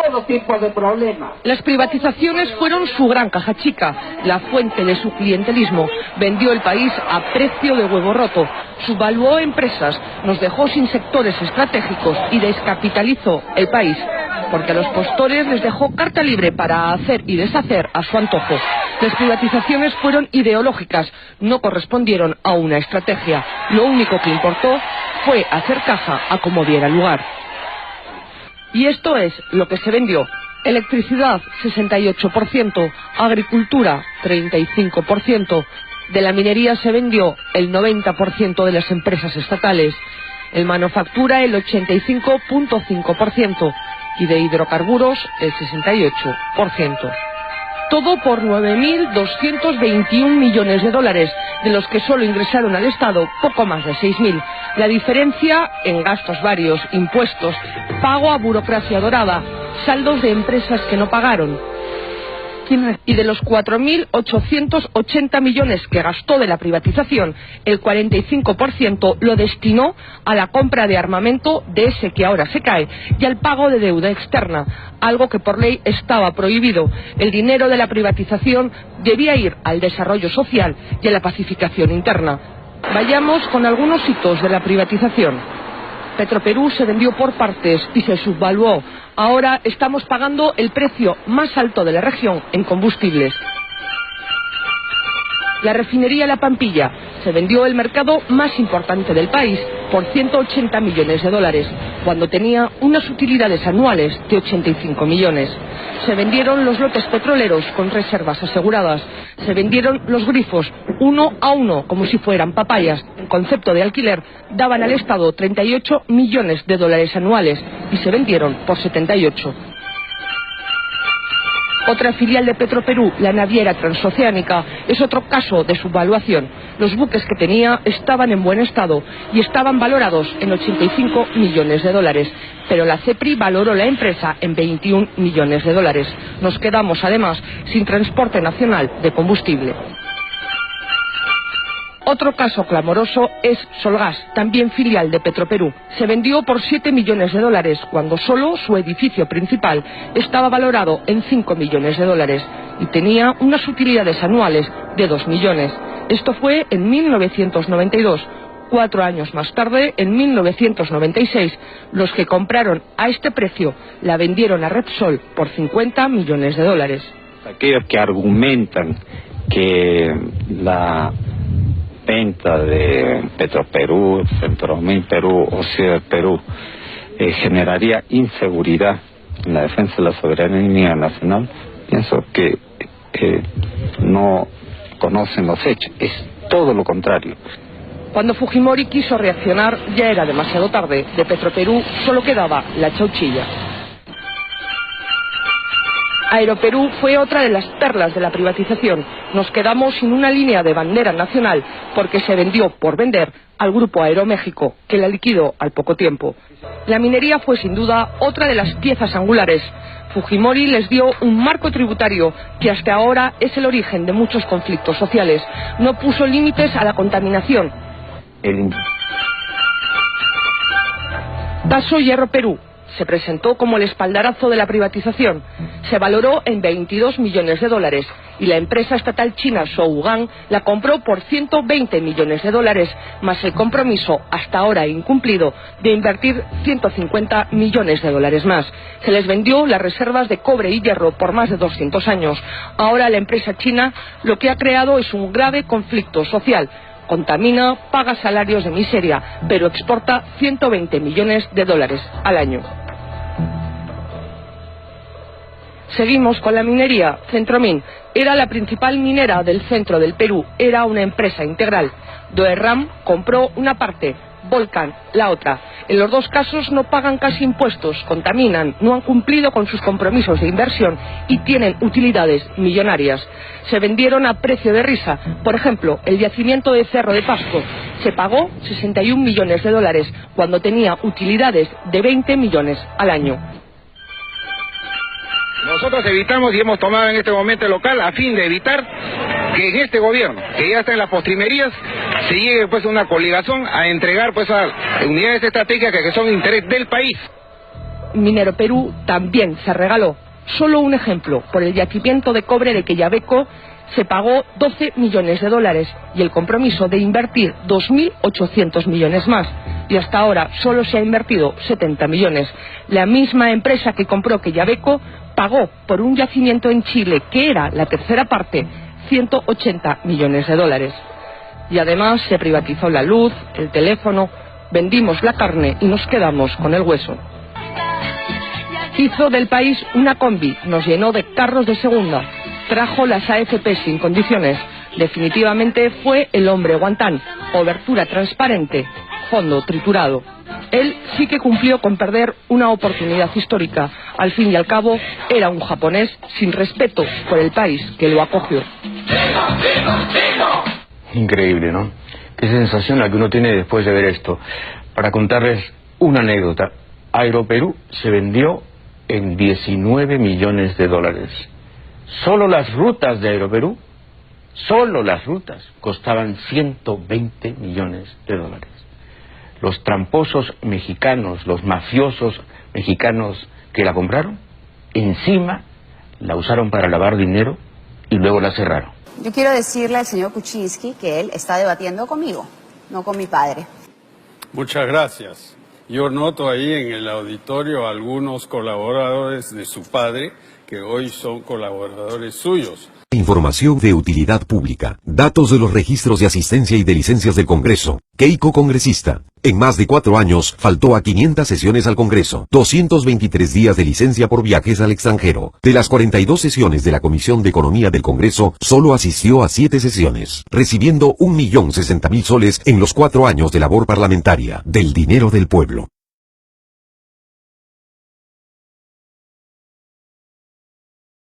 todo tipo de problemas. Las privatizaciones fueron su gran caja chica, la fuente de su clientelismo. Vendió el país a precio de huevo roto, subvaluó empresas, nos dejó sin sectores estratégicos y descapitalizó el país, porque a los postores les dejó carta libre para hacer y deshacer a su antojo. Las privatizaciones fueron ideológicas, no correspondieron a una estrategia. Lo único que importó fue hacer caja a como diera lugar. Y esto es lo que se vendió: electricidad 68%, agricultura 35%, de la minería se vendió el 90% de las empresas estatales, el manufactura el 85.5% y de hidrocarburos el 68%. Todo por 9.221 millones de dólares, de los que solo ingresaron al Estado poco más de 6.000. La diferencia en gastos varios, impuestos, pago a burocracia dorada, saldos de empresas que no pagaron. Y de los 4.880 millones que gastó de la privatización, el 45% lo destinó a la compra de armamento de ese que ahora se cae y al pago de deuda externa, algo que por ley estaba prohibido. El dinero de la privatización debía ir al desarrollo social y a la pacificación interna. Vayamos con algunos hitos de la privatización. Petroperú se vendió por partes y se subvaluó. Ahora estamos pagando el precio más alto de la región en combustibles. La refinería La Pampilla se vendió el mercado más importante del país por 180 millones de dólares, cuando tenía unas utilidades anuales de 85 millones. Se vendieron los lotes petroleros con reservas aseguradas. Se vendieron los grifos uno a uno, como si fueran papayas. En concepto de alquiler, daban al Estado 38 millones de dólares anuales y se vendieron por 78. Otra filial de Petroperú, la naviera transoceánica, es otro caso de subvaluación. Los buques que tenía estaban en buen estado y estaban valorados en 85 millones de dólares, pero la CEPRI valoró la empresa en 21 millones de dólares. Nos quedamos además sin transporte nacional de combustible. Otro caso clamoroso es Solgas, también filial de Petroperú. Se vendió por 7 millones de dólares, cuando solo su edificio principal estaba valorado en 5 millones de dólares y tenía unas utilidades anuales de 2 millones. Esto fue en 1992. 4 años más tarde, en 1996, los que compraron a este precio la vendieron a Repsol por 50 millones de dólares. Aquellos que argumentan que la venta de Petroperú, Centromil Perú o Ciudad Perú generaría inseguridad en la defensa de la soberanía nacional, pienso que no conocen los hechos, es todo lo contrario. Cuando Fujimori quiso reaccionar ya era demasiado tarde. De Petroperú solo quedaba la chauchilla. Aeroperú fue otra de las perlas de la privatización. Nos quedamos sin una línea de bandera nacional porque se vendió por vender al grupo Aeroméxico, que la liquidó al poco tiempo. La minería fue sin duda otra de las piezas angulares. Fujimori les dio un marco tributario que hasta ahora es el origen de muchos conflictos sociales. No puso límites a la contaminación. Caso Hierro Perú. Se presentó como el espaldarazo de la privatización. Se valoró en 22 millones de dólares y la empresa estatal china Shougang la compró por 120 millones de dólares, más el compromiso, hasta ahora incumplido, de invertir 150 millones de dólares más. Se les vendió las reservas de cobre y hierro por más de 200 años. Ahora la empresa china lo que ha creado es un grave conflicto social. Contamina, paga salarios de miseria, pero exporta 120 millones de dólares al año. Seguimos con la minería. Centromin era la principal minera del centro del Perú, era una empresa integral. Doerram compró una parte, Volcan la otra. En los dos casos no pagan casi impuestos, contaminan, no han cumplido con sus compromisos de inversión y tienen utilidades millonarias. Se vendieron a precio de risa. Por ejemplo, el yacimiento de Cerro de Pasco se pagó 61 millones de dólares cuando tenía utilidades de 20 millones al año. Nosotros evitamos y hemos tomado en este momento el local a fin de evitar que en este gobierno, que ya está en las postrimerías, se llegue pues a una coligación a entregar pues a unidades estratégicas que son de interés del país. Minero Perú también se regaló. Solo un ejemplo, por el yacimiento de cobre de Quellaveco se pagó 12 millones de dólares y el compromiso de invertir 2.800 millones más. Y hasta ahora solo se ha invertido 70 millones. La misma empresa que compró Quellaveco pagó por un yacimiento en Chile, que era la tercera parte, 180 millones de dólares. Y además se privatizó la luz, el teléfono, vendimos la carne y nos quedamos con el hueso. Hizo del país una combi, nos llenó de carros de segunda, trajo las AFP sin condiciones. Definitivamente fue el hombre guantán, obertura transparente, fondo triturado. Él sí que cumplió con perder una oportunidad histórica. Al fin y al cabo, era un japonés sin respeto por el país que lo acogió. Increíble, ¿no? Qué sensación la que uno tiene después de ver esto. Para contarles una anécdota, Aeroperú se vendió en 19 millones de dólares. Solo las rutas de Aeroperú, solo las rutas, costaban 120 millones de dólares. Los tramposos mexicanos, los mafiosos mexicanos que la compraron, encima la usaron para lavar dinero y luego la cerraron. Yo quiero decirle al señor Kuczynski que él está debatiendo conmigo, no con mi padre. Muchas gracias. Yo noto ahí en el auditorio algunos colaboradores de su padre que hoy son colaboradores suyos. Información de utilidad pública. Datos de los registros de asistencia y de licencias del Congreso. Keiko congresista. En más de 4 años, faltó a 500 sesiones al Congreso. 223 días de licencia por viajes al extranjero. De las 42 sesiones de la Comisión de Economía del Congreso, solo asistió a 7 sesiones, recibiendo 1.060.000 soles en los 4 años de labor parlamentaria, del dinero del pueblo.